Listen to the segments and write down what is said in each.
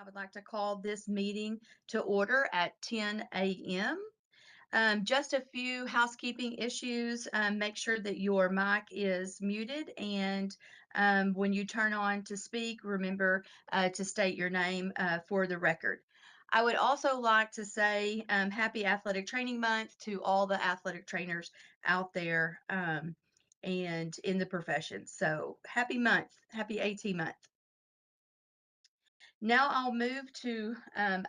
I would like to call this meeting to order at 10 a.m. Just a few housekeeping issues. Make sure that your mic is muted, and when you turn on to speak, remember to state your name for the record. I would also like to say happy Athletic Training Month to all the athletic trainers out there and in the profession. So happy month, happy AT month. Now I'll move to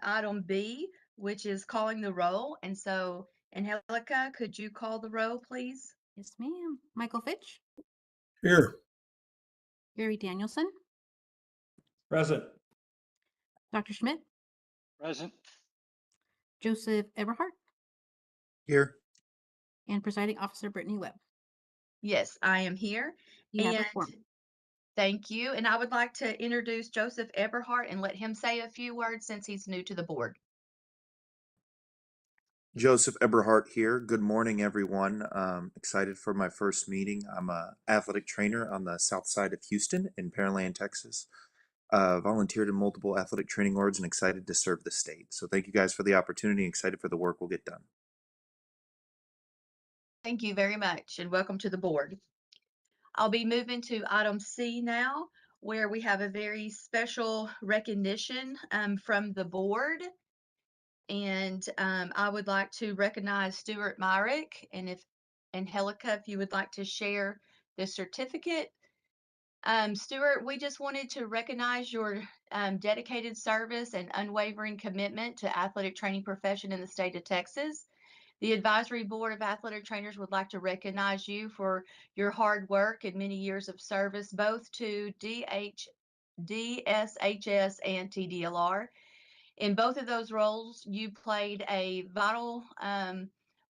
item B, which is calling the roll. And so, Angelica, could you call the roll, please? Yes, ma'am. Michael Fitch, Here. Gary Danielson, Present. Dr. Schmidt, Present. Joseph Eberhardt, Here. and Presiding Officer Brittany Webb. Yes, I am here. You have a And quorum. thank you. And I would like to introduce Joseph Eberhardt and let him say a few words since he's new to the board. Joseph Eberhardt here. Good morning, everyone. Excited for my first meeting. I'm a athletic trainer on the south side of Houston in Pearland, Texas. Volunteered in multiple athletic training orgs and excited to serve the state. So thank you guys for the opportunity. Excited for the work we'll get done. Thank you very much and welcome to the board. I'll be moving to item C now, where we have a very special recognition from the board. And I would like to recognize Stuart Myrick, and Angelica, if you would like to share the certificate. Stuart, we just wanted to recognize your dedicated service and unwavering commitment to athletic training profession in the state of Texas. The Advisory Board of Athletic Trainers would like to recognize you for your hard work and many years of service, both to DSHS and TDLR. In both of those roles, you played a vital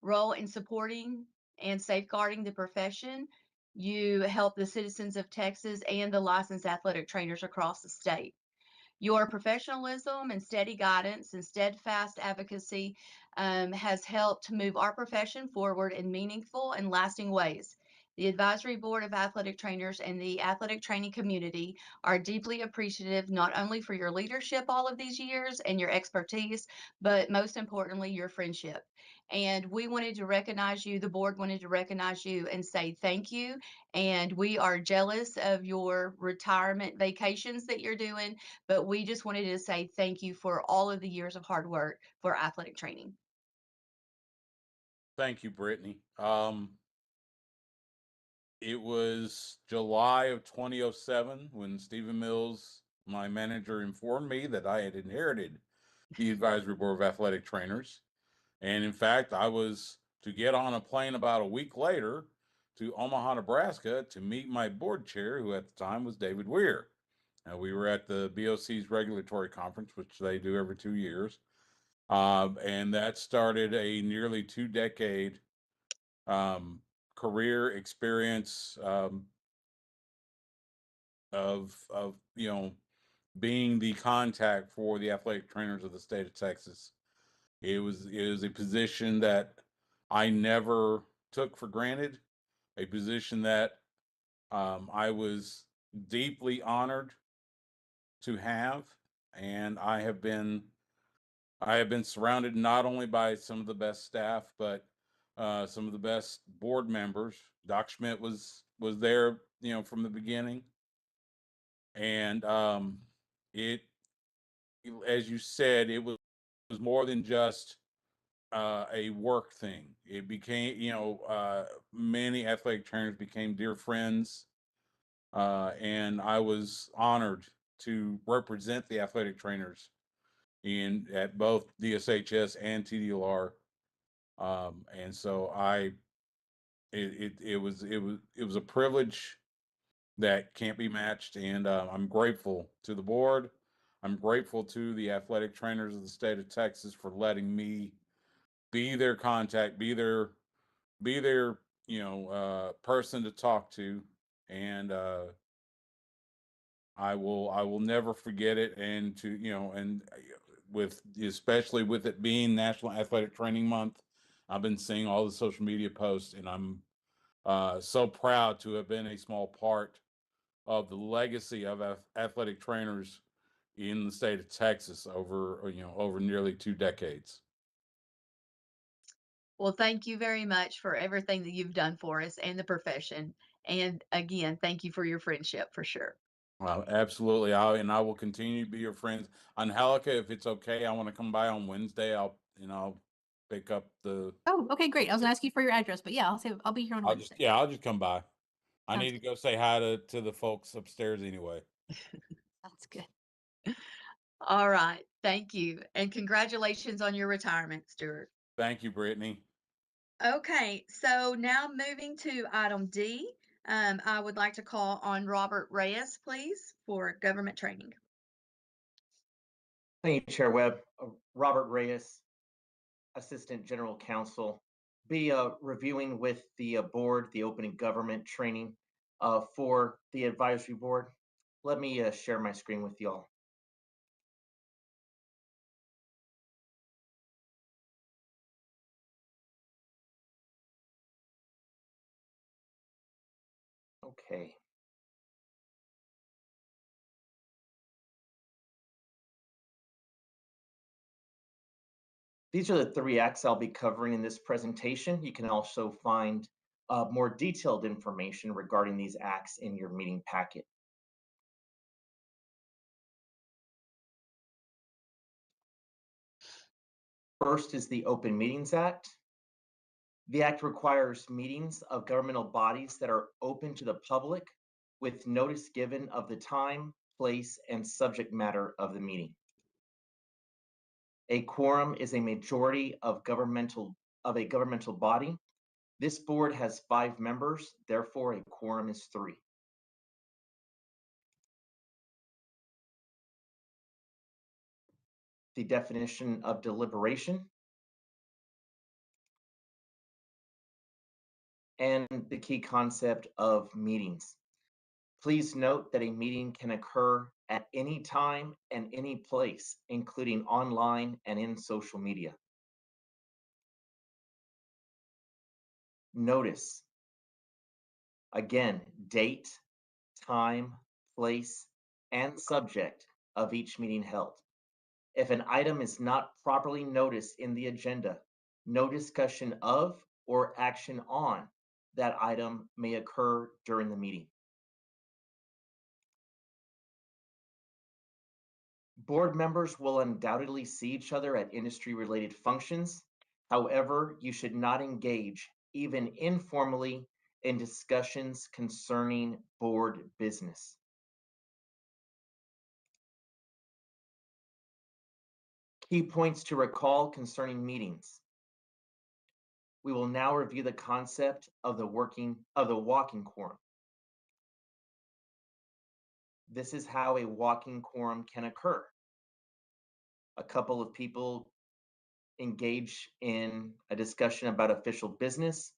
role in supporting and safeguarding the profession. You helped the citizens of Texas and the licensed athletic trainers across the state. Your professionalism and steady guidance and steadfast advocacy has helped move our profession forward in meaningful and lasting ways. The Advisory Board of Athletic Trainers and the athletic training community are deeply appreciative not only for your leadership all of these years and your expertise, but most importantly, your friendship. And we wanted to recognize you, the board wanted to recognize you and say thank you. And we are jealous of your retirement vacations that you're doing, but we just wanted to say thank you for all of the years of hard work for athletic training. Thank you, Brittany. It was July of 2007 when Stephen Mills, my manager, informed me that I had inherited the Advisory Board of Athletic Trainers. And in fact, I was to get on a plane about a week later to Omaha, Nebraska to meet my board chair, who at the time was David Weir. And we were at the BOC's regulatory conference, which they do every 2 years. And that started a nearly 2-decade career experience of being the contact for the athletic trainers of the state of Texas. It was a position that I never took for granted, a position that I was deeply honored to have, and I have been surrounded not only by some of the best staff, but some of the best board members. Doc Schmidt was there, from the beginning, and it, as you said, it was more than just a work thing. It became, many athletic trainers became dear friends, and I was honored to represent the athletic trainers at both DSHS and TDLR. And so it was a privilege that can't be matched, and I'm grateful to the board. I'm grateful to the athletic trainers of the state of Texas for letting me be their contact, be their person to talk to, and I will never forget it. And with especially with it being National Athletic Training Month, I've been seeing all the social media posts, and I'm so proud to have been a small part of the legacy of athletic trainers in the state of Texas over nearly 2 decades. Well, thank you very much for everything that you've done for us and the profession. And again, thank you for your friendship for sure. Absolutely. I will continue to be your friends. Angelica, if it's okay, I want to come by on Wednesday. I'll pick up the. Oh, okay, great. I was gonna ask you for your address, but yeah, I'll be here on Wednesday. I'll just come by. I Sounds need to good. go say hi to the folks upstairs anyway. Sounds good. All right. Thank you. And congratulations on your retirement, Stuart. Thank you, Brittany. Okay, so now moving to item D, I would like to call on Robert Reyes, please, for government training. Thank you, Chair Webb. Robert Reyes, Assistant General Counsel, be reviewing with the board the opening government training for the advisory board. Let me share my screen with y'all. Okay. These are the 3 acts I'll be covering in this presentation. You can also find more detailed information regarding these acts in your meeting packet. First is the Open Meetings Act. The act requires meetings of governmental bodies that are open to the public with notice given of the time, place, and subject matter of the meeting. A quorum is a majority of a governmental body. This board has 5 members, therefore a quorum is 3. The definition of deliberation and the key concept of meetings. Please note that a meeting can occur at any time and any place, including online and in social media. Notice, again, date, time, place, and subject of each meeting held. If an item is not properly noticed in the agenda, no discussion of or action on that item may occur during the meeting. Board members will undoubtedly see each other at industry-related functions. However, you should not engage, even informally, in discussions concerning board business. Key points to recall concerning meetings. We will now review the concept of the walking quorum. This is how a walking quorum can occur. A couple of people engage in a discussion about official business,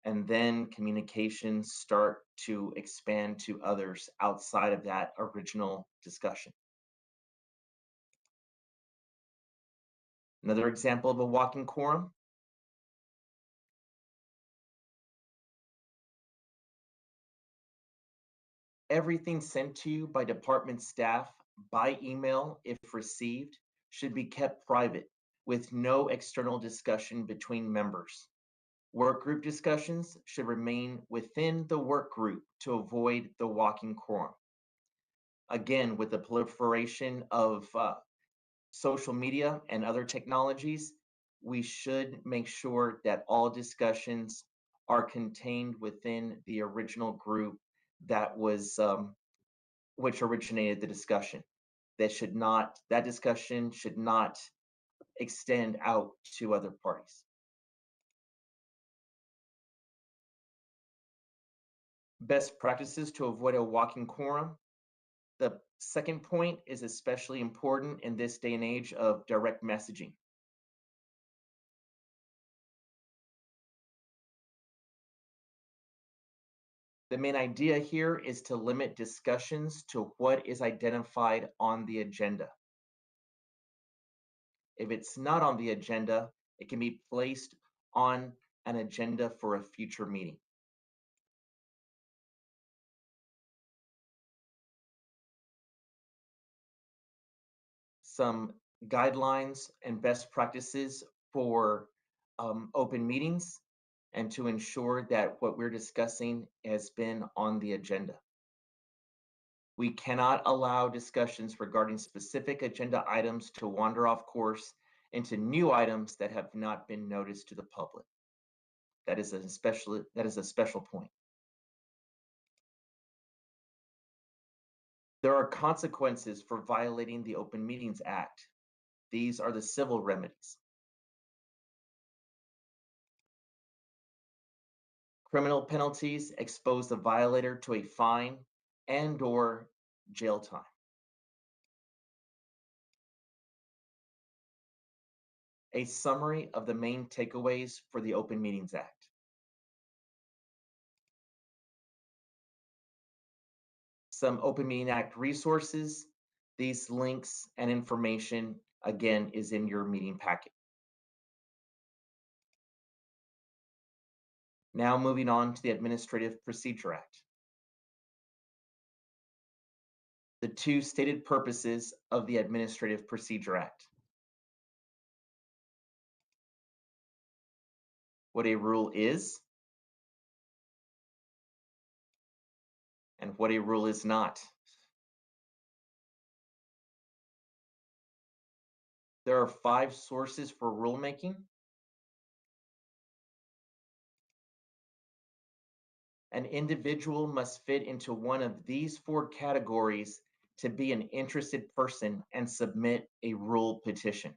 and then communications start to expand to others outside of that original discussion. Another example of a walking quorum. Everything sent to you by department staff by email, if received, should be kept private with no external discussion between members. Work group discussions should remain within the work group to avoid the walking quorum. Again, with the proliferation of social media and other technologies, we should make sure that all discussions are contained within the original group that was which originated the discussion. That discussion should not extend out to other parties. Best practices to avoid a walking quorum. The second point is especially important in this day and age of direct messaging. The main idea here is to limit discussions to what is identified on the agenda. If it's not on the agenda, it can be placed on an agenda for a future meeting. some guidelines and best practices for open meetings and to ensure that what we're discussing has been on the agenda. We cannot allow discussions regarding specific agenda items to wander off course into new items that have not been noticed to the public. That is a special point. There are consequences for violating the Open Meetings Act. These are the civil remedies. Criminal penalties expose the violator to a fine and/or jail time. A summary of the main takeaways for the Open Meetings Act. Some Open Meeting Act resources. These links and information, again, is in your meeting packet. Now moving on to the Administrative Procedure Act. The two stated purposes of the Administrative Procedure Act. What a rule is and what a rule is not. There are 5 sources for rulemaking. An individual must fit into one of these 4 categories to be an interested person and submit a rule petition.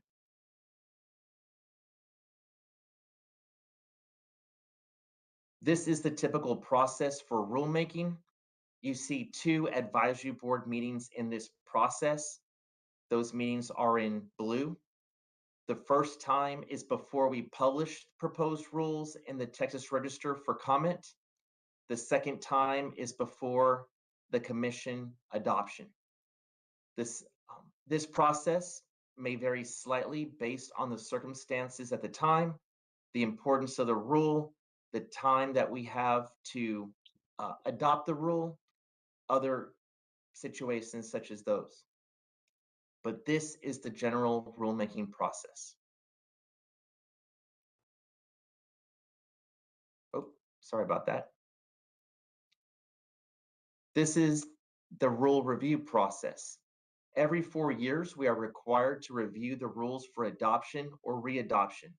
This is the typical process for rulemaking. You see 2 advisory board meetings in this process. Those meetings are in blue. The first time is before we publish proposed rules in the Texas Register for comment. The second time is before the commission adoption. This process may vary slightly based on the circumstances at the time, the importance of the rule, the time that we have to adopt the rule, other situations such as those. But this is the general rulemaking process. Oh, sorry about that. This is the rule review process. Every 4 years, we are required to review the rules for adoption or readoption.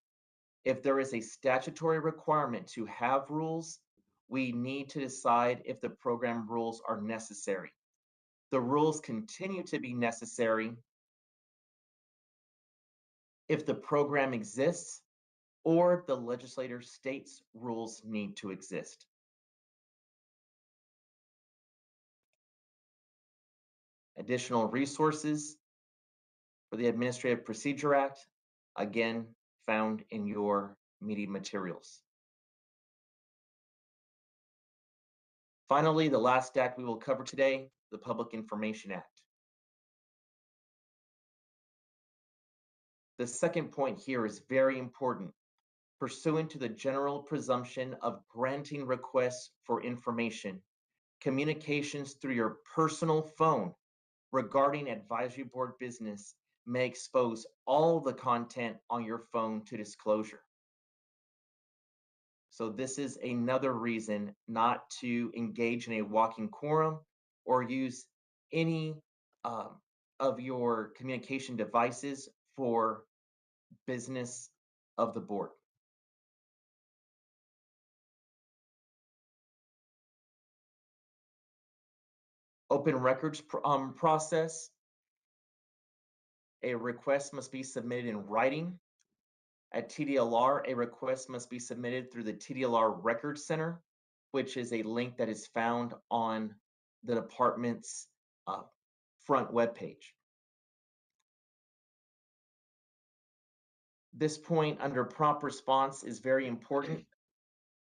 If there is a statutory requirement to have rules, we need to decide if the program rules are necessary. The rules continue to be necessary if the program exists or the legislator states rules need to exist. Additional resources for the Administrative Procedure Act, again, found in your meeting materials. Finally, the last act we will cover today, the Public Information Act. The second point here is very important. Pursuant to the general presumption of granting requests for information, communications through your personal phone regarding advisory board business may expose all the content on your phone to disclosure. So this is another reason not to engage in a walking quorum or use any of your communication devices for business of the board. Open records process. A request must be submitted in writing. At TDLR, a request must be submitted through the TDLR Record Center, which is a link that is found on the department's front webpage. This point under prompt response is very important.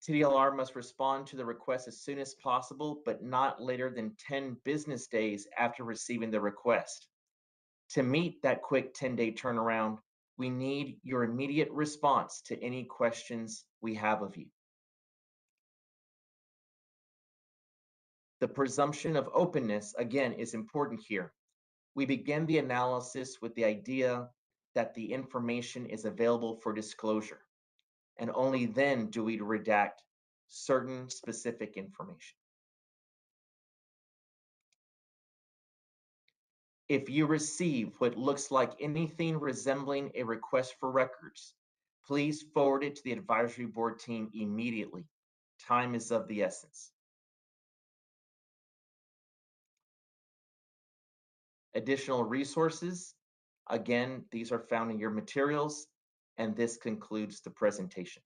TDLR must respond to the request as soon as possible, but not later than 10 business days after receiving the request. To meet that quick 10-day turnaround, we need your immediate response to any questions we have of you. The presumption of openness, again, is important here. We begin the analysis with the idea that the information is available for disclosure, and only then do we redact certain specific information. If you receive what looks like anything resembling a request for records, please forward it to the advisory board team immediately. Time is of the essence. Additional resources, again, these are found in your materials, and this concludes the presentation.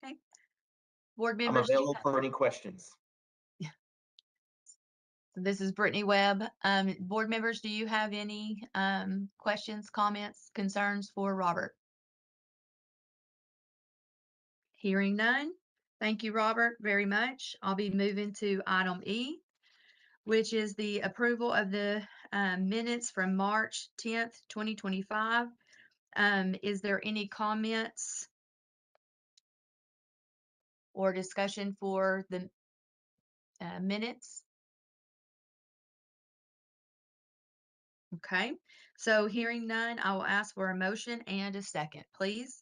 Okay. Board I'm members, do you available for any questions. this is Brittany Webb. Board members, do you have any questions, comments, concerns for Robert? Hearing none. Thank you, Robert, very much. I'll be moving to item E, which is the approval of the minutes from March 10th, 2025. Is there any comments or discussion for the minutes? Okay, so hearing none, I will ask for a motion and a second, please.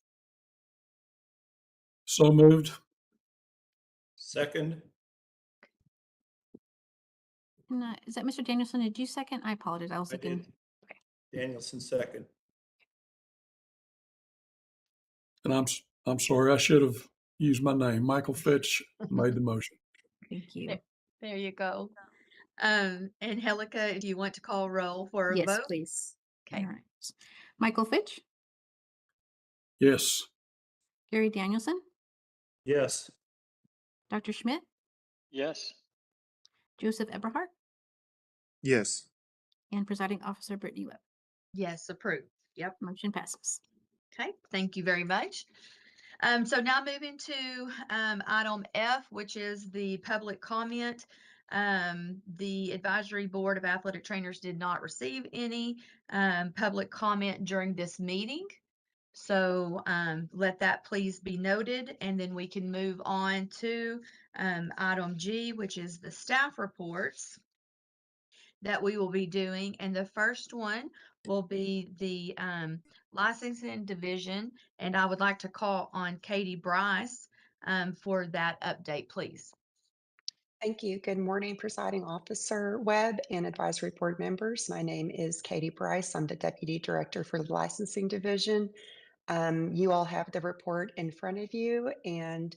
So moved. Second. And, is that Mr. Danielson? Did you second? I apologize. I was I looking. did. Danielson second. And I'm sorry, I should have used my name. Michael Fitch made the motion. Thank you. There you go. And Helica, do you want to call roll for a Yes, vote? please. Okay. All right. Michael Fitch, Yes. Gary Danielson, Yes. Dr. Schmidt, Yes. Joseph Eberhardt, Yes. and presiding officer Brittany Webb. Yes, approved. Yep. Motion passes. Okay, thank you very much. So now moving to item F, which is the public comment. The Advisory Board of Athletic Trainers did not receive any public comment during this meeting. So let that please be noted, and then we can move on to item G, which is the staff reports that we will be doing. And the first one will be the licensing division. And I would like to call on Katie Bryce for that update, please. Thank you. Good morning, Presiding Officer Webb and Advisory Board members. My name is Katie Bryce. I'm the Deputy Director for the Licensing Division. You all have the report in front of you, and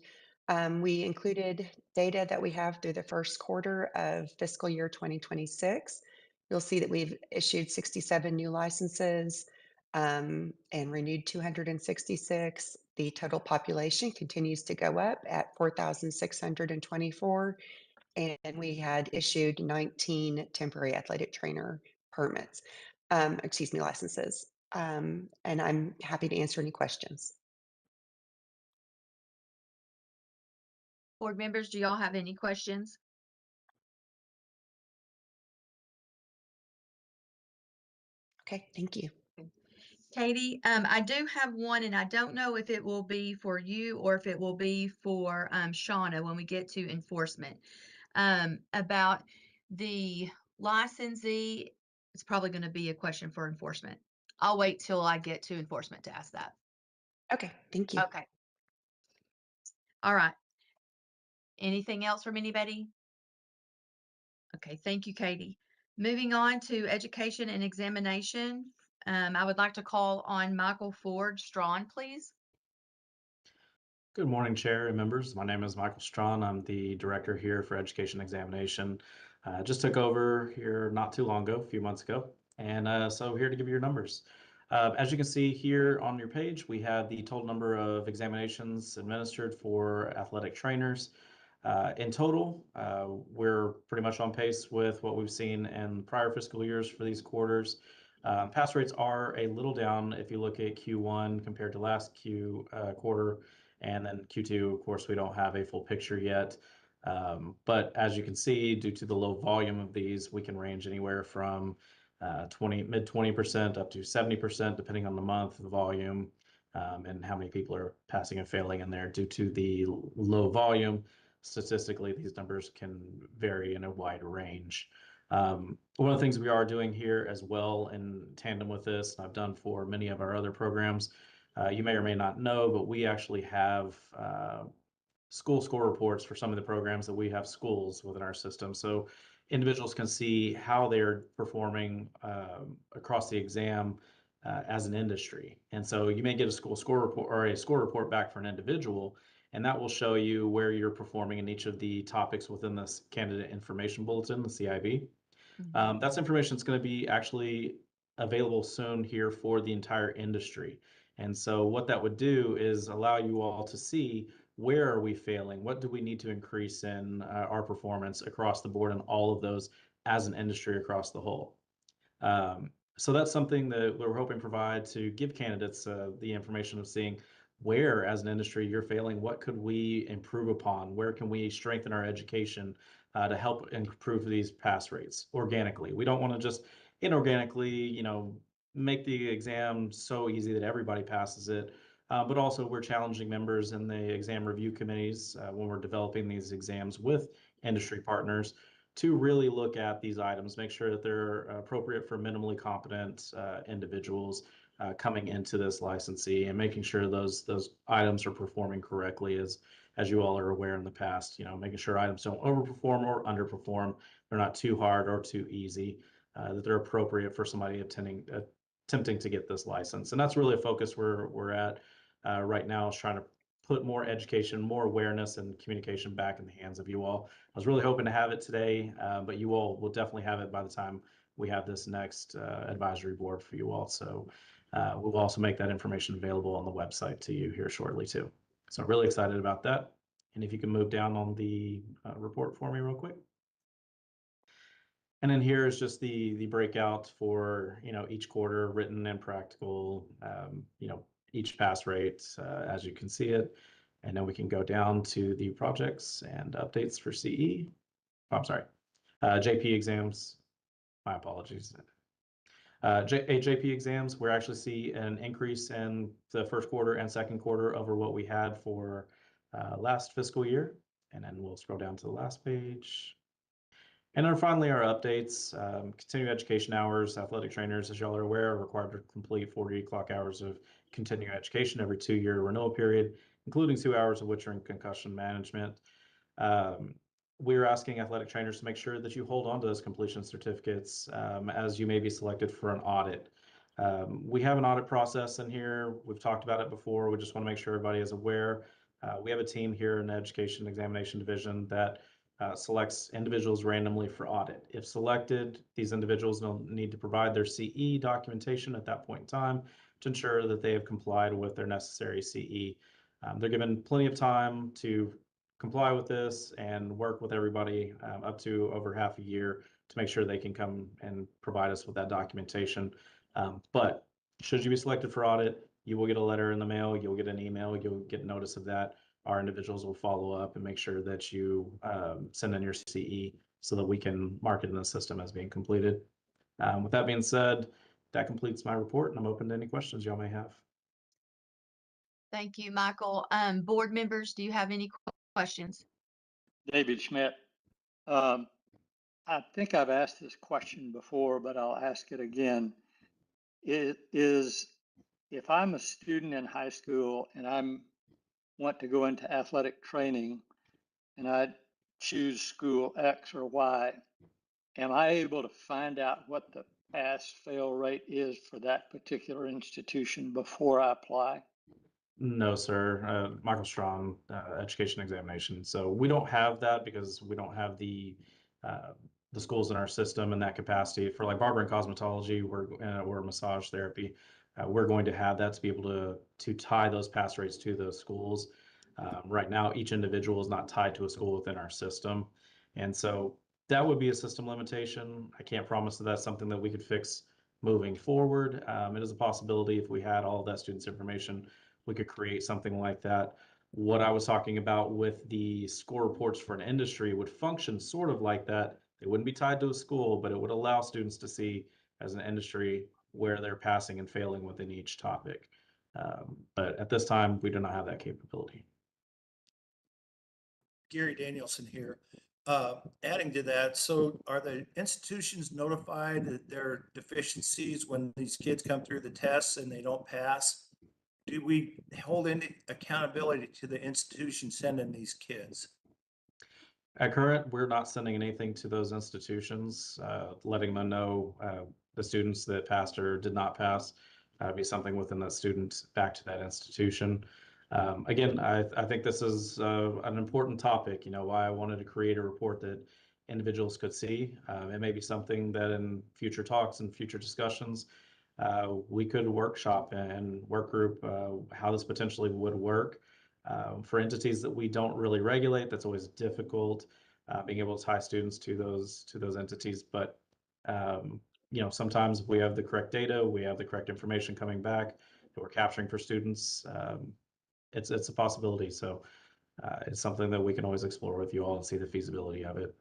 we included data that we have through the first quarter of fiscal year 2026. You'll see that we've issued 67 new licenses and renewed 266. The total population continues to go up at 4,624. And we had issued 19 temporary athletic trainer permits, licenses. And I'm happy to answer any questions. Board members, do y'all have any questions? Okay, thank you. Katie, I do have one, and I don't know if it will be for you or if it will be for Shauna when we get to enforcement. About the licensee, it's probably going to be a question for enforcement. I'll wait till I get to enforcement to ask that. Okay, thank you. Okay. All right. Anything else from anybody? Okay, thank you, Katie. Moving on to education and examination. I would like to call on Michael Ford Strawn, please. Good morning, Chair and members. My name is Michael Strawn. I'm the director here for Education Examination. Just took over here not too long ago, a few months ago, and so here to give you your numbers. As you can see here on your page, we have the total number of examinations administered for athletic trainers. In total, we're pretty much on pace with what we've seen in prior fiscal years for these quarters. Pass rates are a little down if you look at Q1 compared to last quarter. And then Q2, of course, we don't have a full picture yet. But as you can see, due to the low volume of these, we can range anywhere from mid 20% up to 70%, depending on the month, the volume, and how many people are passing and failing in there. Due to the low volume, statistically, these numbers can vary in a wide range. One of the things we are doing here as well in tandem with this, and I've done for many of our other programs, you may or may not know, but we actually have school score reports for some of the programs that we have schools within our system. So individuals can see how they're performing across the exam as an industry. And so you may get a school score report or a score report back for an individual, and that will show you where you're performing in each of the topics within this candidate information bulletin, the CIB. That's information that's going to be actually available soon here for the entire industry. And so what that would do is allow you all to see where are we failing? What do we need to increase in our performance across the board and all of those as an industry across the whole? So that's something that we're hoping to provide to give candidates the information of seeing where as an industry you're failing, what could we improve upon, where can we strengthen our education to help improve these pass rates organically. We don't want to just inorganically, make the exam so easy that everybody passes it. But also we're challenging members in the exam review committees when we're developing these exams with industry partners to really look at these items, make sure that they're appropriate for minimally competent individuals coming into this licensee, and making sure those items are performing correctly as you all are aware in the past, making sure items don't overperform or underperform. They're not too hard or too easy, that they're appropriate for somebody attempting to get this license. And that's really a focus we're at right now, is trying to put more education, more awareness and communication back in the hands of you all. I was really hoping to have it today, but you all will definitely have it by the time we have this next advisory board for you all. So we'll also make that information available on the website to you here shortly too. So I'm really excited about that. And if you can move down on the report for me real quick. And then here is just the breakout for, each quarter, written and practical, each pass rate as you can see it. And then we can go down to the projects and updates for CE. Oh, I'm sorry, JP exams. My apologies. JP exams, we actually see an increase in the first quarter and second quarter over what we had for last fiscal year. And then we'll scroll down to the last page. And then finally, our updates, continuing education hours. Athletic trainers, as y'all are aware, are required to complete 40 clock hours of continuing education every 2-year renewal period, including 2 hours of which are in concussion management. We're asking athletic trainers to make sure that you hold on to those completion certificates as you may be selected for an audit. We have an audit process in here. We've talked about it before. We just want to make sure everybody is aware. We have a team here in the Education Examination Division that selects individuals randomly for audit. If selected, these individuals will need to provide their CE documentation at that point in time to ensure that they have complied with their necessary CE. They're given plenty of time to comply with this and work with everybody up to over half a year to make sure they can come and provide us with that documentation. But should you be selected for audit, you will get a letter in the mail, you'll get an email, you'll get notice of that. Our individuals will follow up and make sure that you send in your CE so that we can mark it in the system as being completed. With that being said, that completes my report, and I'm open to any questions y'all may have. Thank you, Michael. Board members, do you have any questions? David Schmidt. I think I've asked this question before, but I'll ask it again. It is, if I'm a student in high school and I want to go into athletic training and I choose school X or Y, am I able to find out what the pass-fail rate is for that particular institution before I apply? No, sir. Michael Strawn, Education Examination. So we don't have that because we don't have the schools in our system in that capacity. For like barber and cosmetology, or massage therapy, we're going to have that to be able to tie those pass rates to those schools. Right now, each individual is not tied to a school within our system. And so that would be a system limitation. I can't promise that that's something that we could fix moving forward. It is a possibility if we had all of that student's information, we could create something like that. What I was talking about with the score reports for an industry would function sort of like that. They wouldn't be tied to a school, but it would allow students to see as an industry where they're passing and failing within each topic. But at this time, we do not have that capability. Gary Danielson here. Adding to that, so are the institutions notified that there are deficiencies when these kids come through the tests and they don't pass? Do we hold any accountability to the institution sending these kids? At current, we're not sending anything to those institutions, letting them know the students that passed or did not pass. Be something within that student back to that institution. Again, I think this is an important topic. You know, why I wanted to create a report that individuals could see. It may be something that in future talks and future discussions, we could workshop and work group how this potentially would work. For entities that we don't really regulate, that's always difficult, being able to tie students to those entities. But you know, sometimes we have the correct data, we have the correct information coming back that we're capturing for students. It's a possibility. So it's something that we can always explore with you all and see the feasibility of it.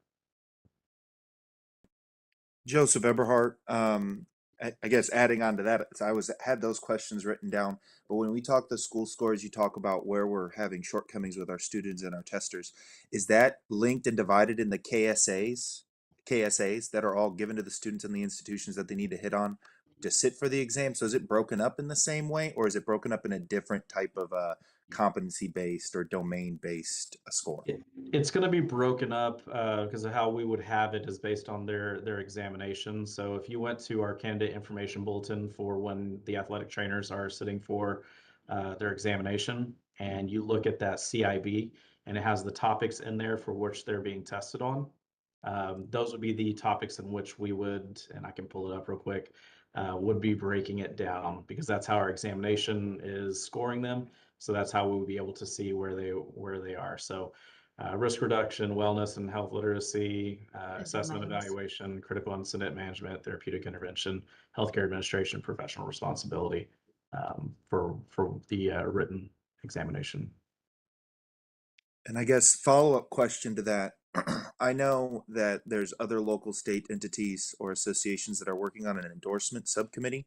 Joseph Eberhardt, I guess adding on to that, so had those questions written down, but when we talk the school scores, you talk about where we're having shortcomings with our students and our testers. Is that linked and divided in the KSAs that are all given to the students in the institutions that they need to hit on to sit for the exam? So is it broken up in the same way, or is it broken up in a different type of competency-based or domain-based score? It's going to be broken up because of how we would have it is based on their examination. So if you went to our candidate information bulletin for when the athletic trainers are sitting for their examination, and you look at that CIB, and it has the topics in there for which they're being tested on, those would be the topics in which we would, and I can pull it up real quick, would be breaking it down, because that's how our examination is scoring them. So that's how we would be able to see where they are. So risk reduction, wellness and health literacy, assessment domains. evaluation, critical incident management, therapeutic intervention, healthcare administration, professional responsibility for the written examination. And I guess follow-up question to that. I know that there's other local state entities or associations that are working on an endorsement subcommittee.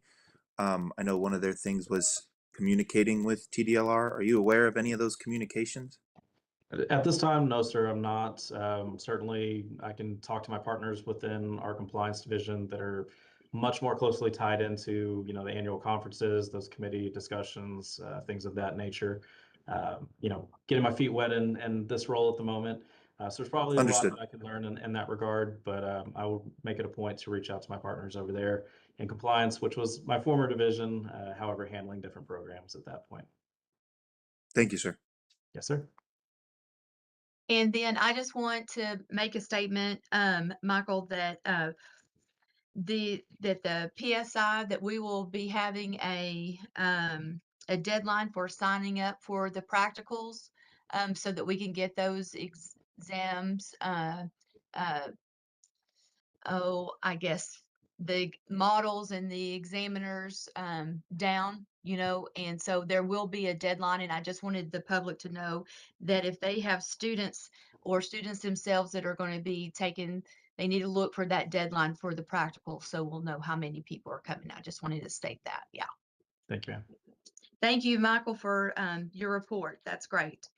I know one of their things was communicating with TDLR. Are you aware of any of those communications? At this time, no, sir, I'm not. Certainly, I can talk to my partners within our compliance division that are much more closely tied into, you know, the annual conferences, those committee discussions, things of that nature. You know, getting my feet wet in this role at the moment. So there's probably a lot Understood. that I can learn in that regard, but I will make it a point to reach out to my partners over there in compliance, which was my former division, however, handling different programs at that point. Thank you, sir. Yes, sir. And then I just want to make a statement, Michael, that the PSI, that we will be having a deadline for signing up for the practicals, so that we can get those exams. I guess the models and the examiners down, you know, and so there will be a deadline. And I just wanted the public to know that if they have students or students themselves that are going to be taken, they need to look for that deadline for the practical, so we'll know how many people are coming. I just wanted to state that. Yeah. Thank you. Thank you, Michael, for your report. That's great.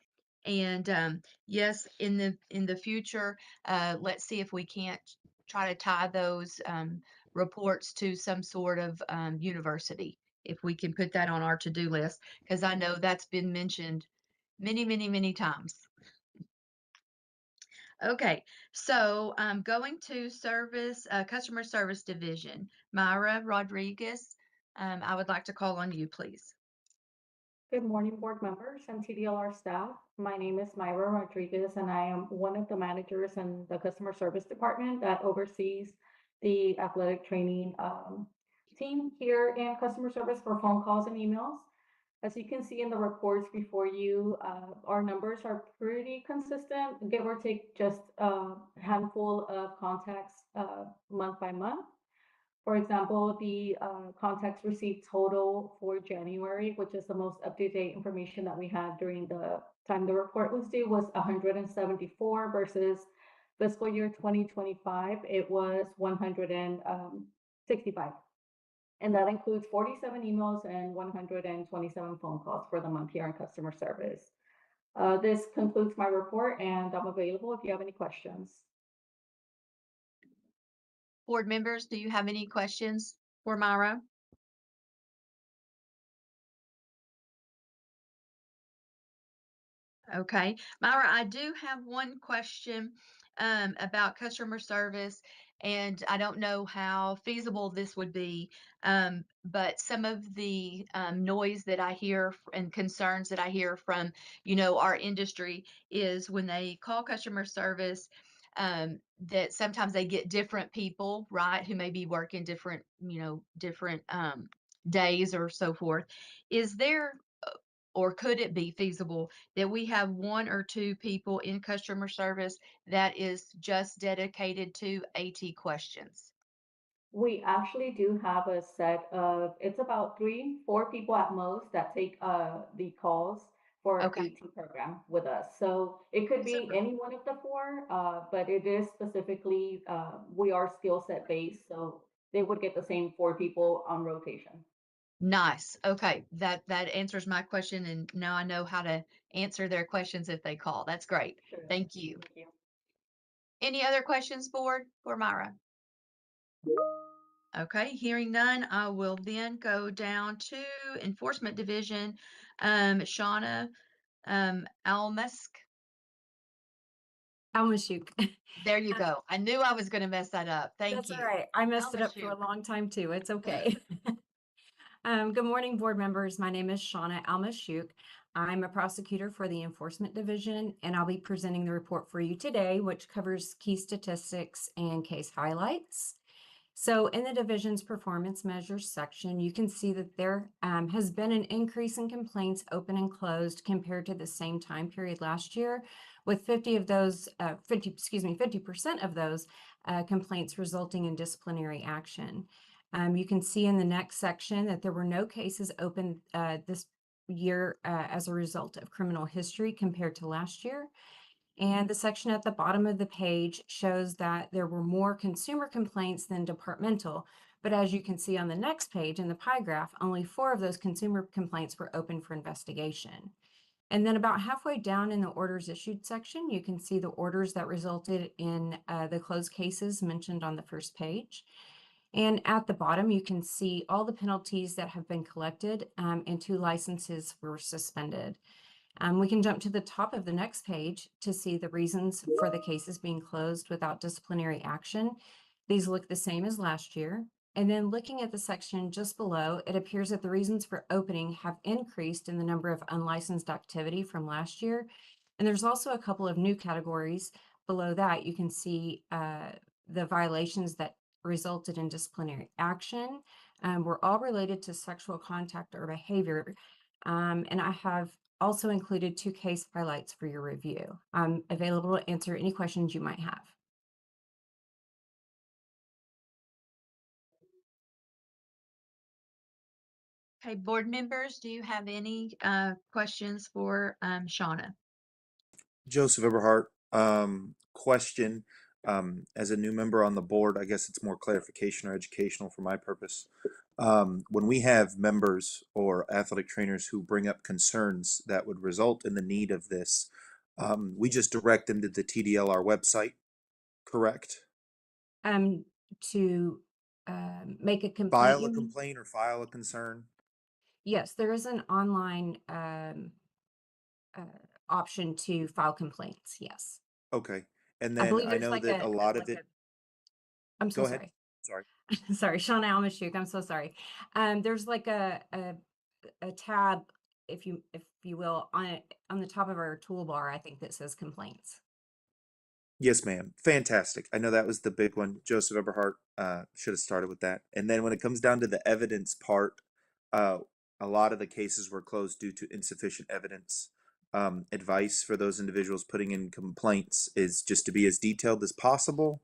And yes, in the future, let's see if we can't try to tie those reports to some sort of university, if we can put that on our to-do list, because I know that's been mentioned many, many, many times. Okay, so going to customer service division, Myra Rodriguez, I would like to call on you, please. Good morning, board members and TDLR staff. My name is Myra Rodriguez, and I am one of the managers in the customer service department that oversees the athletic training team here in customer service for phone calls and emails. As you can see in the reports before you, our numbers are pretty consistent, give or take just a handful of contacts month by month. For example, the contacts received total for January, which is the most up-to-date information that we had during the time the report was due, was 174 versus fiscal year 2025, it was 165. And that includes 47 emails and 127 phone calls for the month here in customer service. This concludes my report, and I'm available if you have any questions. Board members, do you have any questions for Myra? Okay, Myra, I do have one question about customer service, and I don't know how feasible this would be, but some of the noise that I hear and concerns that I hear from, our industry is when they call customer service, that sometimes they get different people, right, who may be working different, different days or so forth. Is there, or could it be feasible that we have one or two people in customer service that is just dedicated to AT questions? We actually do have a set of, it's about 3, 4 people at most that take the calls for Okay, AT program with us. So it could be super. any one of the 4, but it is specifically, we are skill set based, so they would get the same 4 people on rotation. Nice. Okay, that answers my question, and now I know how to answer their questions if they call. That's great. Sure. Thank you. Thank you. Any other questions, board, for Myra? Okay, hearing none, I will then go down to Enforcement Division. Shauna Almusk. Almashuk. There you go. I knew I was going to mess that up. Thank That's all you. right. I messed it up for a Almashuk. long time too. It's okay. Good morning, board members. My name is Shauna Almashuk. I'm a prosecutor for the Enforcement Division, and I'll be presenting the report for you today, which covers key statistics and case highlights. So in the division's performance measures section, you can see that there has been an increase in complaints open and closed compared to the same time period last year, with 50% of those complaints resulting in disciplinary action. You can see in the next section that there were no cases open this year as a result of criminal history compared to last year. And the section at the bottom of the page shows that there were more consumer complaints than departmental. But as you can see on the next page in the pie graph, only 4 of those consumer complaints were open for investigation. And then about halfway down in the orders issued section, you can see the orders that resulted in the closed cases mentioned on the first page. And at the bottom, you can see all the penalties that have been collected and 2 licenses were suspended. We can jump to the top of the next page to see the reasons for the cases being closed without disciplinary action. These look the same as last year. And then looking at the section just below, it appears that the reasons for opening have increased in the number of unlicensed activity from last year. And there's also a couple of new categories below that. You can see the violations that resulted in disciplinary action were all related to sexual contact or behavior. And I have also included 2 case highlights for your review. I'm available to answer any questions you might have. Okay, board members, do you have any questions for Shauna? Joseph Eberhardt, question. As a new member on the board, I guess it's more clarification or educational for my purpose. When we have members or athletic trainers who bring up concerns that would result in the need of this, we just direct them to the TDLR website, correct? To make a complaint. File you a mean? complaint or file a concern? Yes, there is an online option to file complaints. Yes. Okay. And I then believe I there's know like that a lot of like it, I'm so go ahead. sorry. Sorry. Sorry, Shauna Almashuk. I'm so sorry. There's like a tab, if you will, on the top of our toolbar, I think, that says complaints. Yes, ma'am. Fantastic. I know that was the big one. Joseph Eberhardt should have started with that. And then when it comes down to the evidence part, a lot of the cases were closed due to insufficient evidence. Advice for those individuals putting in complaints is just to be as detailed as possible.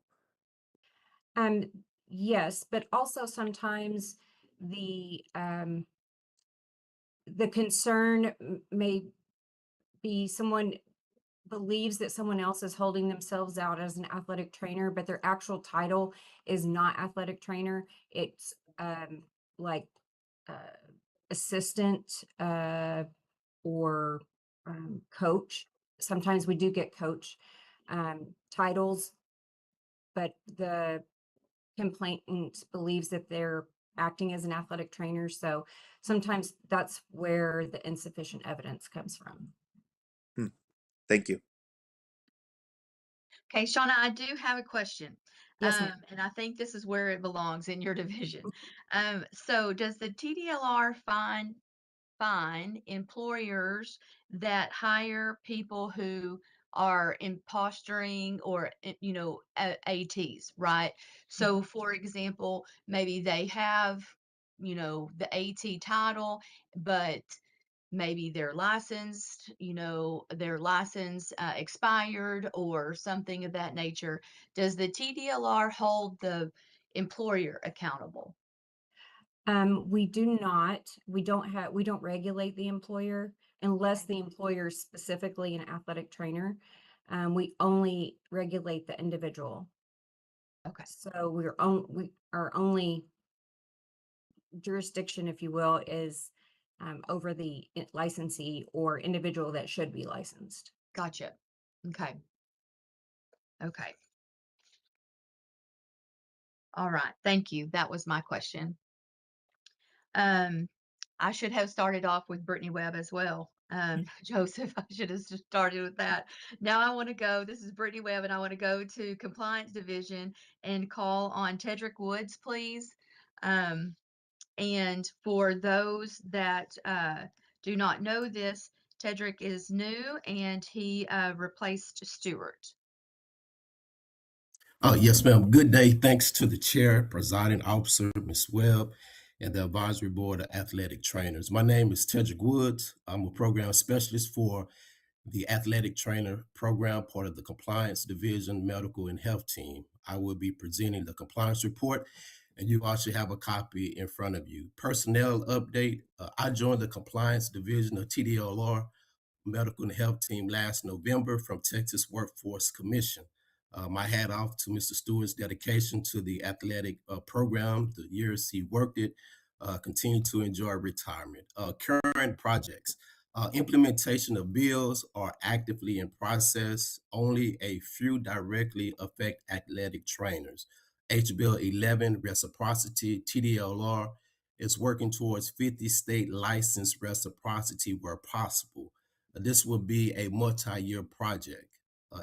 Yes, but also sometimes the concern may be someone believes that someone else is holding themselves out as an athletic trainer, but their actual title is not athletic trainer. It's like assistant or coach. Sometimes we do get coach titles, but the complainant believes that they're acting as an athletic trainer. So sometimes that's where the insufficient evidence comes from. Thank you. Okay, Shauna, I do have a question. Yes, ma'am. And I think this is where it belongs in your division. So does the TDLR fine employers that hire people who are imposturing or ATs, right? So for example, maybe they have the AT title, but maybe their license expired or something of that nature. Does the TDLR hold the employer accountable? We do not. We don't regulate the employer unless the employer is specifically an athletic trainer. We only regulate the individual. Okay. So our only jurisdiction, if you will, is over the licensee or individual that should be licensed. Gotcha. Okay. Okay. All right. Thank you. That was my question. I should have started off with Brittany Webb as well. Joseph, I should have started with that. Now I want to go, this is Brittany Webb, and I want to go to Compliance Division and call on Tedrick Woods, please. And for those that do not know this, Tedrick is new and he replaced Stewart. Yes, ma'am. Good day. Thanks to the chair, presiding officer, Ms. Webb, and the advisory board of athletic trainers. My name is Tedrick Woods. I'm a program specialist for the athletic trainer program, part of the compliance division, medical and health team. I will be presenting the compliance report, and you all should have a copy in front of you. Personnel update. I joined the compliance division of TDLR medical and health team last November from Texas Workforce Commission. My hat off to Mr. Stewart's dedication to the athletic program, the years he worked it, continue to enjoy retirement. Current projects. Implementation of bills are actively in process. Only a few directly affect athletic trainers. HBill 11, reciprocity, TDLR is working towards 50 state license reciprocity where possible. This will be a multi-year project.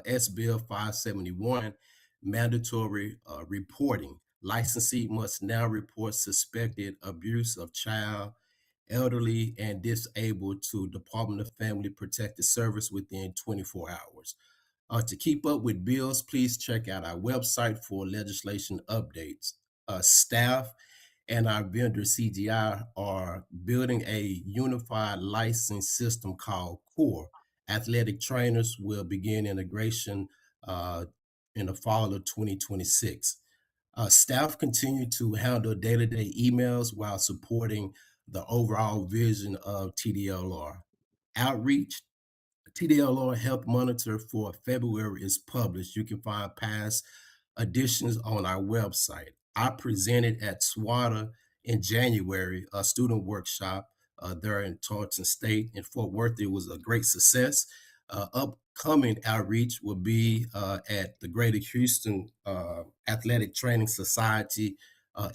SBill 571, mandatory reporting. Licensee must now report suspected abuse of child, elderly, and disabled to Department of Family Protective Service within 24 hours. To keep up with bills, please check out our website for legislation updates. Staff and our vendor CGI are building a unified license system called CORE. Athletic trainers will begin integration in the fall of 2026. Staff continue to handle day-to-day emails while supporting the overall vision of TDLR. Outreach. TDLR Health Monitor for February is published. You can find past editions on our website. I presented at SWATA in January, a student workshop there in Tarleton State in Fort Worth. It was a great success. Upcoming outreach will be at the Greater Houston Athletic Training Society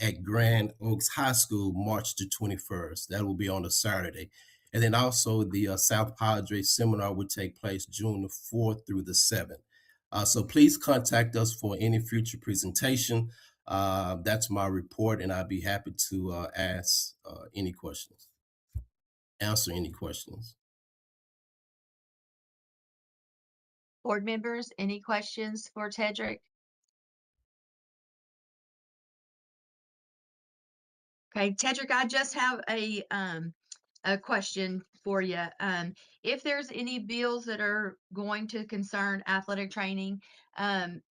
at Grand Oaks High School, March the 21st. That will be on a Saturday. And then also the South Padre Seminar will take place June the 4th through the 7th. So please contact us for any future presentation. That's my report, and I'd be happy to answer any questions. Board members, any questions for Tedrick? Okay, Tedrick, I just have a question for you. If there's any bills that are going to concern athletic training,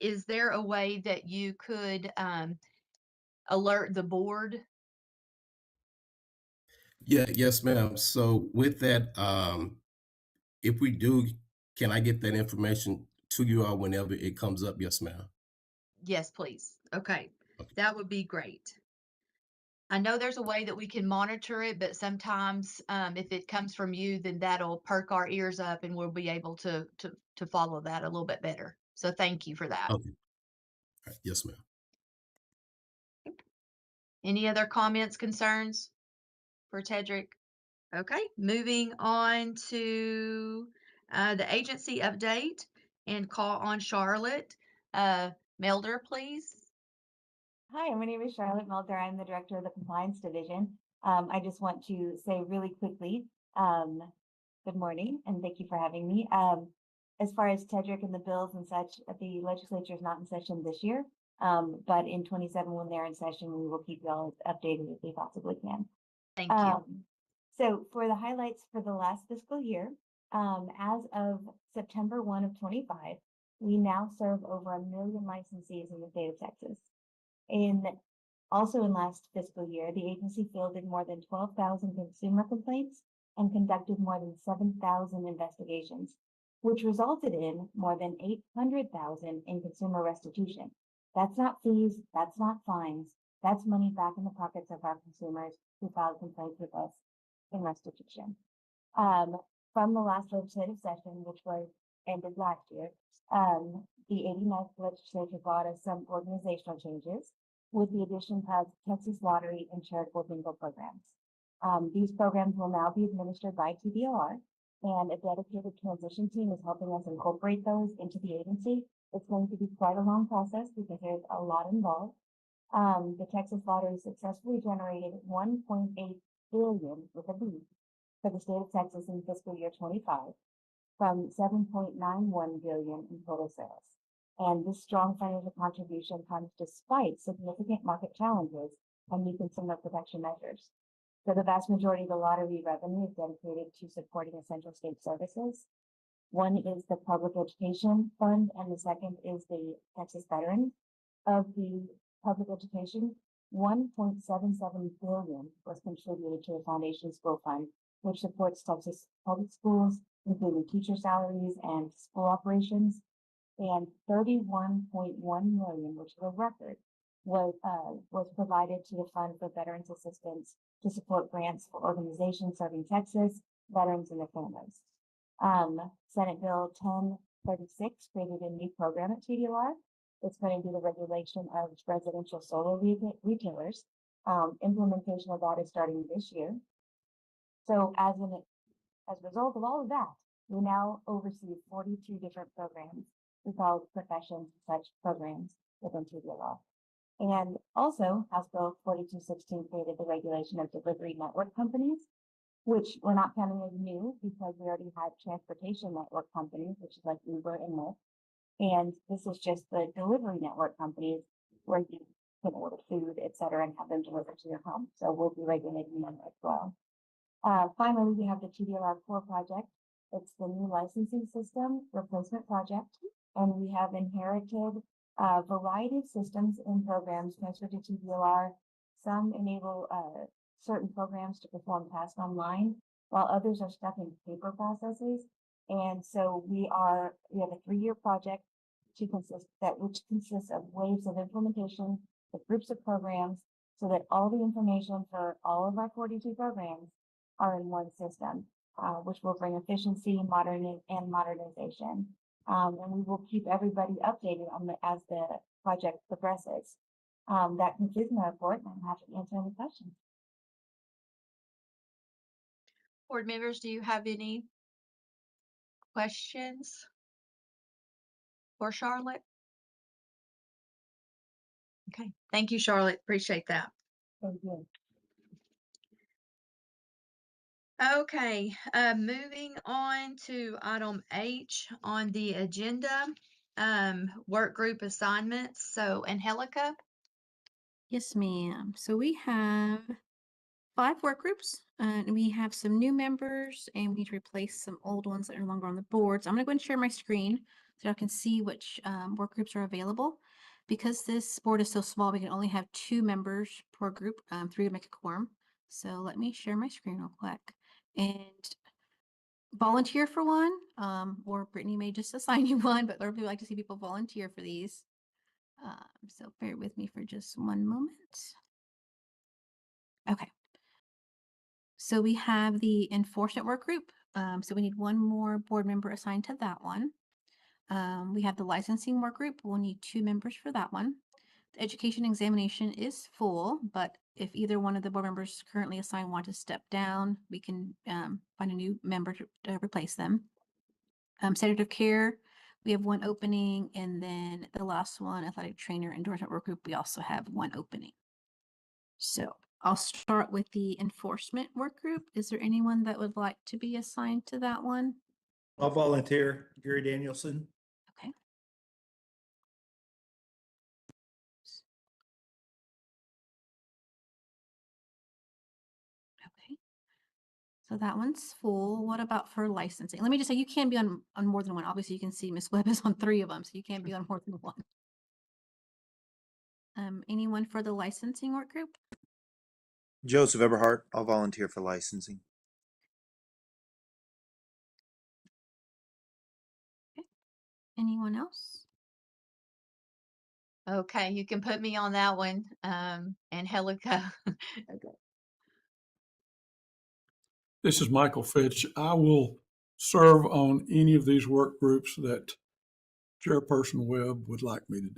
is there a way that you could alert the board? Yes, ma'am. So with that, if we do, can I get that information to you all whenever it comes up? Yes, ma'am. Yes, please. Okay, that would be great. I know there's a way that we can monitor it, but sometimes if it comes from you, then that'll perk our ears up and we'll be able to follow that a little bit better. So thank you for that. Okay. All right. Yes, ma'am. Any other comments, concerns for Tedrick? Okay, moving on to the agency update and call on Charlotte. Melder, please. Hi, my name is Charlotte Melder. I'm the director of the compliance division. I just want to say really quickly, good morning and thank you for having me. As far as Tedrick and the bills and such, the legislature is not in session this year. But in 27, when they're in session, we will keep you all as updated as we possibly can. Thank you. So for the highlights for the last fiscal year, as of September 1 of 25, we now serve over 1 million licensees in the state of Texas. Also in last fiscal year, the agency fielded more than 12,000 consumer complaints and conducted more than 7,000 investigations, which resulted in more than 800,000 in consumer restitution. That's not fees, that's not fines, that's money back in the pockets of our consumers who filed complaints with us in restitution. From the last legislative session, which was ended last year, the 89th legislature brought us some organizational changes with the addition of Texas Lottery and charitable bingo programs. These programs will now be administered by TDLR, and a dedicated transition team is helping us incorporate those into the agency. It's going to be quite a long process because there's a lot involved. The Texas Lottery successfully generated $1.8 billion with a B for the state of Texas in fiscal year 25 from $7.91 billion in total sales. And this strong financial contribution comes despite significant market challenges and new consumer protection measures. So the vast majority of the lottery revenue is dedicated to supporting essential state services. One is the Public Education Fund, and the second is the Texas Veterans. Of the public education, $1.77 billion was contributed to the Foundation School Fund, which supports Texas public schools, including teacher salaries and school operations. And $31.1 million, which is a record, was provided to the Fund for Veterans Assistance to support grants for organizations serving Texas, veterans, and their families. Senate Bill 1036 created a new program at TDLR. It's going to do the regulation of residential solar retailers. Implementation of that is starting this year. So as a result of all of that, we now oversee 42 different programs. We call professions such programs within TDLR. And also, House Bill 4216 created the regulation of delivery network companies, which we're not counting as new because we already had transportation network companies, which is like Uber and Lyft. And this is just the delivery network companies where you can order food, et cetera, and have them delivered to your home. So we'll be regulating them as well. Finally, we have the TDLR Core project. It's the new licensing system replacement project. And we have inherited a variety of systems and programs transferred to TDLR. Some enable certain programs to perform tasks online, while others are stuck in paper processes. And so we have a 3-year project which consists of waves of implementation with groups of programs so that all the information for all of our 42 programs are in one system, which will bring efficiency, modernization. And we will keep everybody updated as the project progresses. That concludes my report, and I'm happy to answer any questions. Board members, do you have any questions for Charlotte? Okay, thank you, Charlotte. Appreciate that. Thank you. Okay, moving on to item H on the agenda, work group assignments. So, Angelica? Yes, ma'am. So we have 5 work groups, and we have some new members, and we need to replace some old ones that are no longer on the board. So I'm going to go and share my screen so I can see which work groups are available. Because this board is so small, we can only have 2 members per group, 3 to make a quorum. So let me share my screen real quick and volunteer for one, or Brittany may just assign you one, but I would like to see people volunteer for these. So bear with me for just one moment. Okay. So we have the enforcement work group. So we need one more board member assigned to that one. We have the licensing work group. We'll need 2 members for that one. The education examination is full, but if either one of the board members currently assigned want to step down, we can find a new member to replace them. Standard of care, we have 1 opening, and then the last one, athletic trainer endorsement work group, we also have 1 opening. So I'll start with the enforcement work group. Is there anyone that would like to be assigned to that one? I'll volunteer, Gary Danielson. Okay. Okay. So that one's full. What about for licensing? Let me just say you can be on more than one. Obviously, you can see Miss Webb is on 3 of them, so you can't be on more than one. Anyone for the licensing work group? Joseph Eberhardt, I'll volunteer for licensing. Okay. Anyone else? Okay, you can put me on that one. Angelica. Okay. This is Michael Fitch. I will serve on any of these work groups that Chairperson Webb would like me to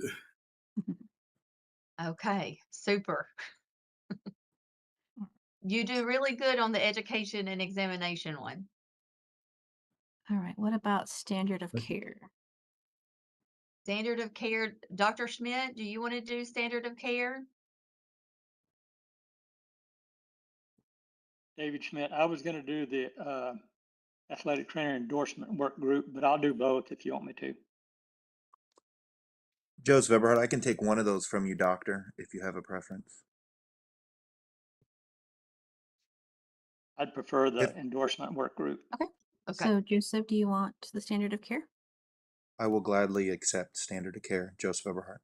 do. Okay, super. You do really good on the education and examination one. All right. What about standard of care? Standard of care, Dr. Schmidt, do you want to do standard of care? David Schmidt, I was gonna do the athletic trainer endorsement work group, but I'll do both if you want me to. Joseph Eberhardt, I can take one of those from you, doctor, if you have a preference. I'd prefer the If endorsement work group. Okay. So Joseph, do you want the standard of care? I will gladly accept standard of care, Joseph Eberhardt.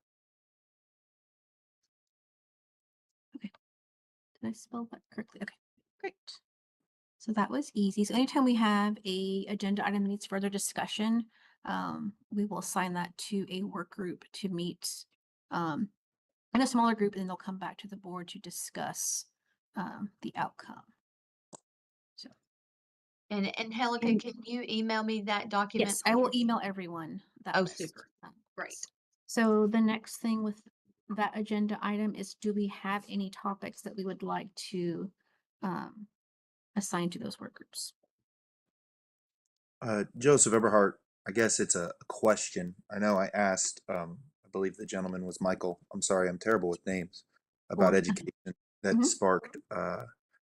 Okay. Did I spell that correctly? Okay, great. So that was easy. So anytime we have a agenda item that needs further discussion, we will assign that to a work group to meet in a smaller group, and then they'll come back to the board to discuss the outcome. So And Angelica, And- can you email me that document? yes, I will please? email everyone that Oh, list. super. Great. So the next thing with that agenda item is, do we have any topics that we would like to assign to those work groups? Joseph Eberhardt, I guess it's a question. I know I asked, I believe the gentleman was Michael. I'm sorry, I'm terrible with names, about Or- education that Mhm. sparked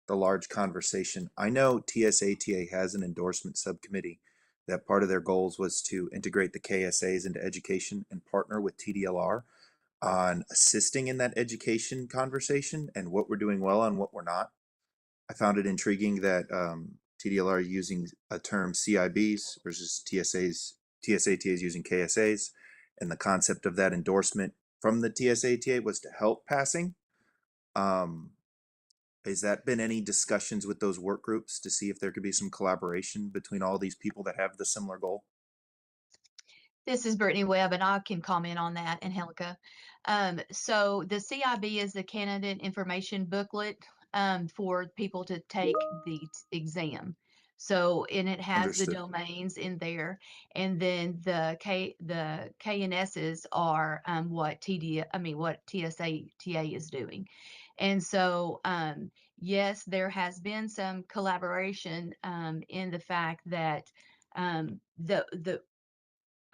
the large conversation. I know TSATA has an endorsement subcommittee that part of their goals was to integrate the KSAs into education and partner with TDLR on assisting in that education conversation and what we're doing well and what we're not. I found it intriguing that TDLR using a term CIBs versus TSATA is using KSAs, and the concept of that endorsement from the TSATA was to help passing. Has that been any discussions with those work groups to see if there could be some collaboration between all these people that have the similar goal? This is Brittany Webb, and I can comment on that, Angelica. So the CIB is the candidate information booklet for people to take the exam. So, and it has the Understood. domains in there, and then the KNSs are what TSATA is doing. And so, yes, there has been some collaboration in the fact that the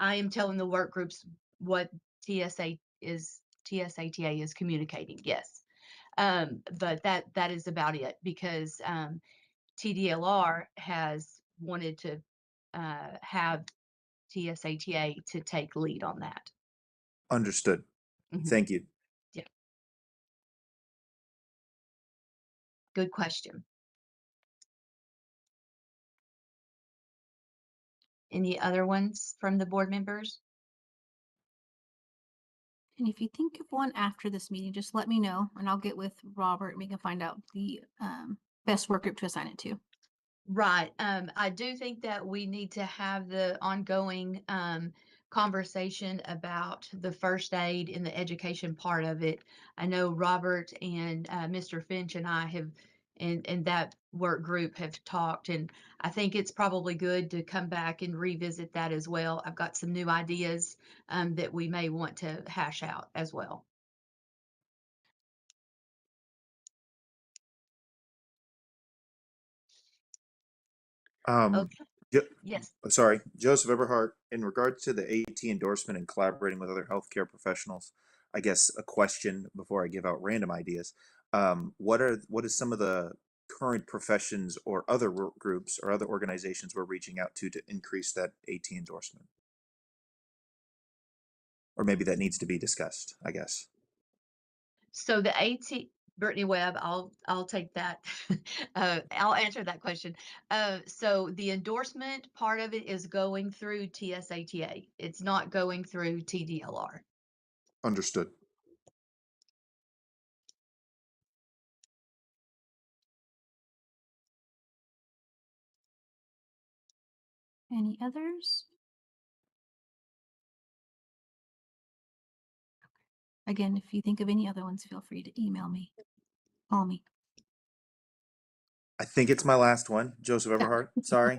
I am telling the work groups what TSATA is communicating. Yes. But that is about it, because TDLR has wanted to have TSATA to take lead on that. Understood. Mhm. Thank you. Yeah. Good question. Any other ones from the board members? And if you think of one after this meeting, just let me know and I'll get with Robert and we can find out the best work group to assign it to. Right. I do think that we need to have the ongoing conversation about the first aid and the education part of it. I know Robert and Mr. Finch and I have, and that work group have talked, and I think it's probably good to come back and revisit that as well. I've got some new ideas that we may want to hash out as well. Okay. Jo- Yes. Sorry, Joseph Everhart, in regards to the AT endorsement and collaborating with other healthcare professionals, I guess a question before I give out random ideas. What is some of the current professions or other work groups or other organizations we're reaching out to increase that AT endorsement? Or maybe that needs to be discussed, I guess. So the AT, Brittany Webb, I'll take that. I'll answer that question. So the endorsement part of it is going through TSATA. It's not going through TDLR. Understood. Any others? Again, if you think of any other ones, feel free to email me, call me. I think it's my last one, Joseph Everhart. Sorry.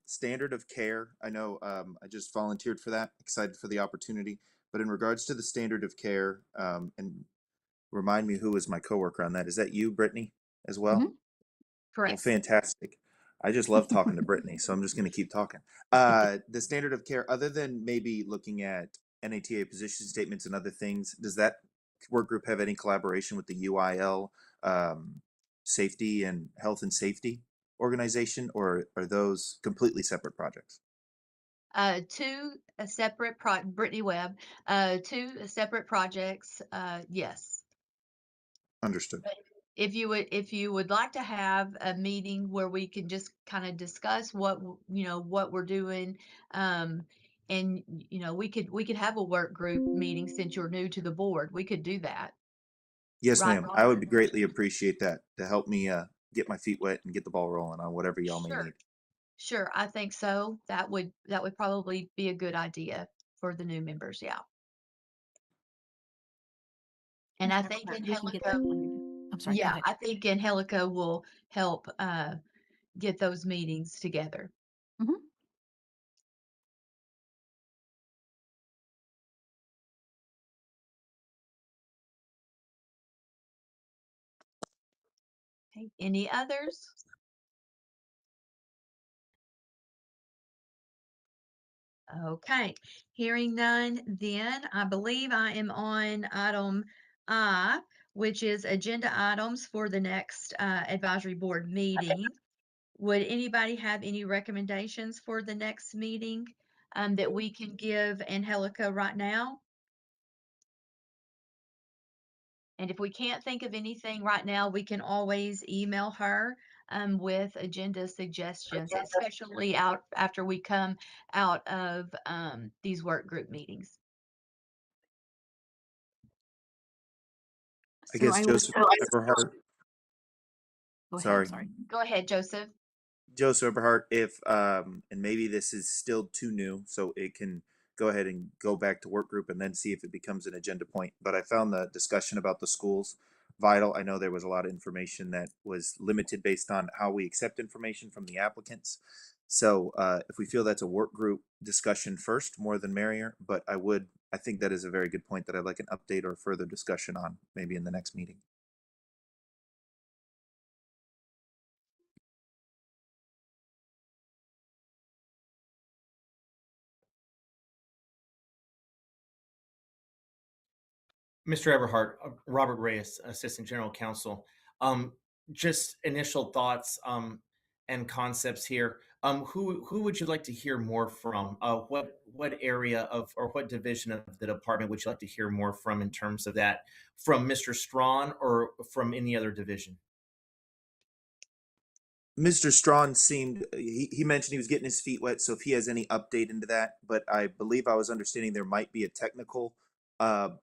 Standard of care. I know I just volunteered for that. Excited for the opportunity. But in regards to the standard of care, and remind me who is my coworker on that. Is that you, Brittany, as well? Mhm. Well, Correct. fantastic. I just love talking to Brittany, so I'm just going to keep talking. The standard of care, other than maybe looking at NATA position statements and other things, does that work group have any collaboration with the UIL safety and health and safety organization, or are those completely separate projects? Two separate Brittany Webb, two separate projects. Yes. Understood. But if you would like to have a meeting where we can just kind of discuss what what we're doing, and we could have a work group meeting since you're new to the board. We could do that. Yes, Right, ma'am. I Robert? would greatly appreciate that to help me get my feet wet and get the ball rolling on whatever y'all may Sure. need. Sure, I think so. That would probably be a good idea for the new members. Yeah. And I Mr. think Everhart, we can get that Angelica, planned. I'm sorry, go yeah, ahead. I think Angelica will help get those meetings together. Mhm. Okay. Any others? Okay, hearing none, then I believe I am on item I, which is agenda items for the next advisory board meeting. Would anybody have any recommendations for the next meeting that we can give Angelica right now? And if we can't think of anything right now, we can always email her with agenda suggestions, especially out after we come out of these work group meetings. I So guess I will, Joseph Everhart. go ahead, Sorry. sorry. Go ahead, Joseph. Joseph Eberhart, if and maybe this is still too new, so it can go ahead and go back to work group and then see if it becomes an agenda point. But I found the discussion about the schools vital. I know there was a lot of information that was limited based on how we accept information from the applicants. So if we feel that's a work group discussion first, more than merrier. But I think that is a very good point that I'd like an update or further discussion on maybe in the next meeting. Mr. Everhart, Robert Reyes, Assistant General Counsel. Just initial thoughts and concepts here. Who would you like to hear more from? What area of or what division of the department would you like to hear more from in terms of that? From Mr. Strawn or from any other division? Mr. Strawn seemed, he mentioned he was getting his feet wet, so if he has any update into that, but I believe I was understanding there might be a technical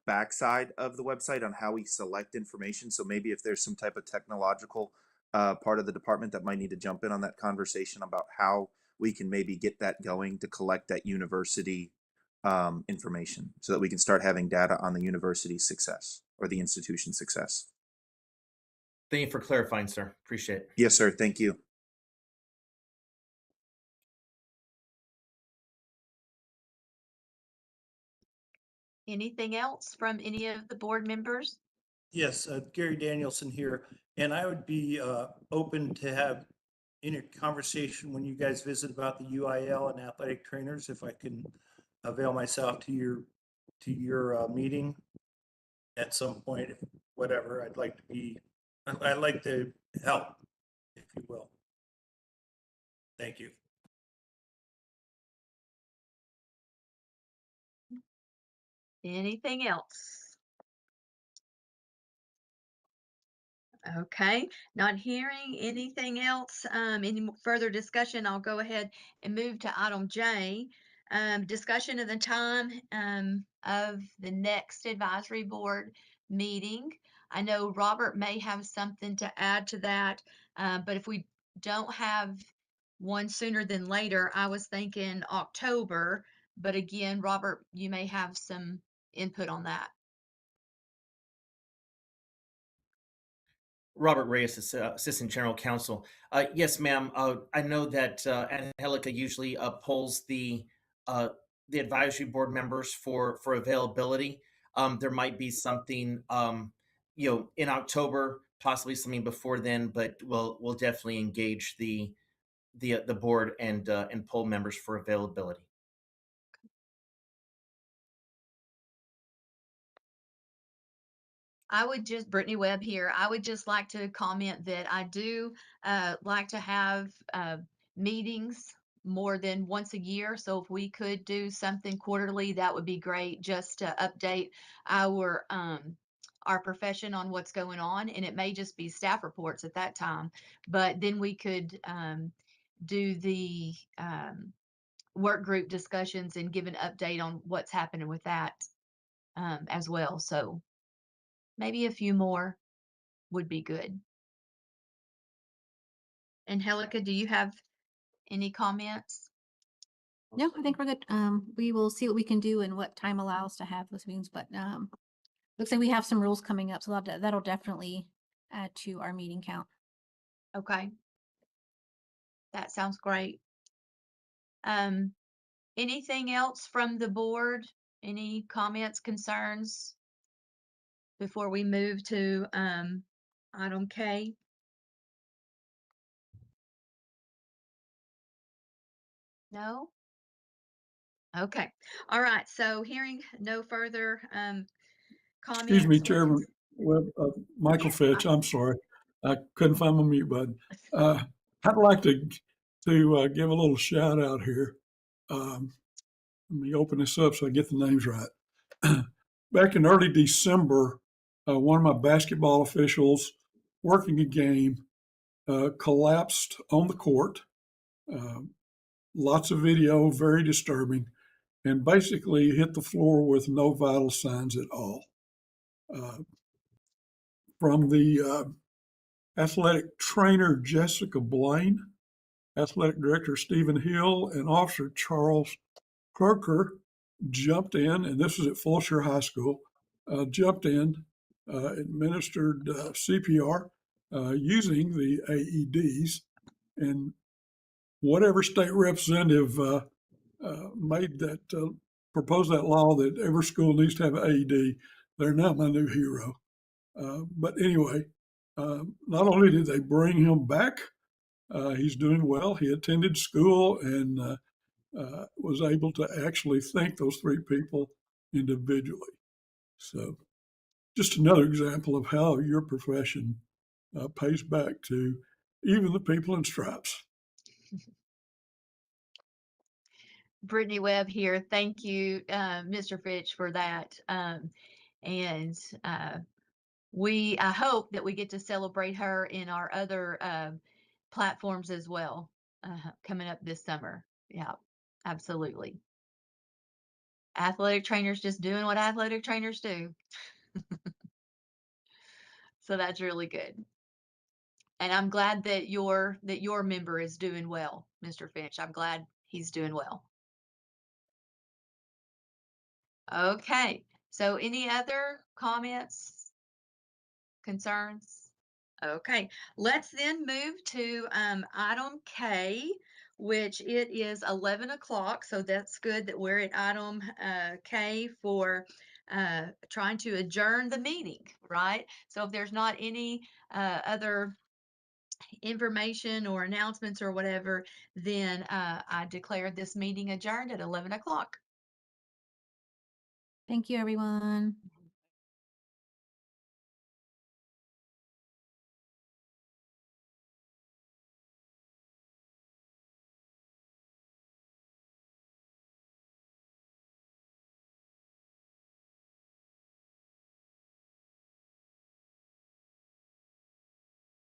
backside of the website on how we select information. So maybe if there's some type of technological part of the department that might need to jump in on that conversation about how we can maybe get that going to collect that university information so that we can start having data on the university's success or the institution's success. Thank you for clarifying, sir. Appreciate it. Yes, sir. Thank you. Anything else from any of the board members? Yes, Gary Danielson here, and I would be open to have any conversation when you guys visit about the UIL and athletic trainers, if I can avail myself to your meeting at some point, whatever. I'd like to help, if you will. Thank you. Anything else? Okay, not hearing anything else, any further discussion, I'll go ahead and move to item J. Discussion of the time of the next advisory board meeting. I know Robert may have something to add to that, but if we don't have one sooner than later, I was thinking October, but again, Robert, you may have some input on that. Robert Reyes, Assistant General Counsel. Yes, ma'am. I know that Angelica usually polls the advisory board members for availability. There might be something, in October, possibly something before then, but we'll definitely engage the board and poll members for availability. I would just, Brittany Webb here, I would just like to comment that I do like to have meetings more than once a year. So if we could do something quarterly, that would be great, just to update our profession on what's going on. And it may just be staff reports at that time, but then we could do the work group discussions and give an update on what's happening with that as well. So maybe a few more would be good. Angelica, do you have any comments? No, I think we're good. We will see what we can do and what time allows to have those meetings, but looks like we have some rules coming up, so that'll definitely add to our meeting count. Okay. That sounds great. Anything else from the board? Any comments, concerns before we move to item K? No? Okay. All right. So hearing no further comments. Excuse me, or Chairman, well, Michael Yes, Fitch, I'm sorry. I couldn't find my mute button. I'd like to give a little shout out here. Let me open this up so I get the names right. Back in early December, one of my basketball officials working a game collapsed on the court. Lots of video, very disturbing, and basically hit the floor with no vital signs at all. From the athletic trainer Jessica Blaine, athletic director Stephen Hill, and officer Charles Croker jumped in, and this was at Fulshire High School, jumped in, administered CPR using the AEDs, and whatever state representative made that, proposed that law that every school needs to have an AED, they're now my new hero. But anyway, not only did they bring him back, he's doing well. He attended school and was able to actually thank those three people individually. So just another example of how your profession pays back to even the people in stripes. Brittany Webb here. Thank you, Mr. Fitch, for that. And I hope that we get to celebrate her in our other platforms as well coming up this summer. Yeah, absolutely. Athletic trainers just doing what athletic trainers do. So that's really good. And I'm glad that your member is doing well, Mr. Finch. I'm glad he's doing well. Okay, so any other comments, concerns? Okay, let's then move to item K, which it is 11 o'clock. So that's good that we're at item K for trying to adjourn the meeting, right? So if there's not any other information or announcements or whatever, then I declare this meeting adjourned at 11 o'clock. Thank you, everyone.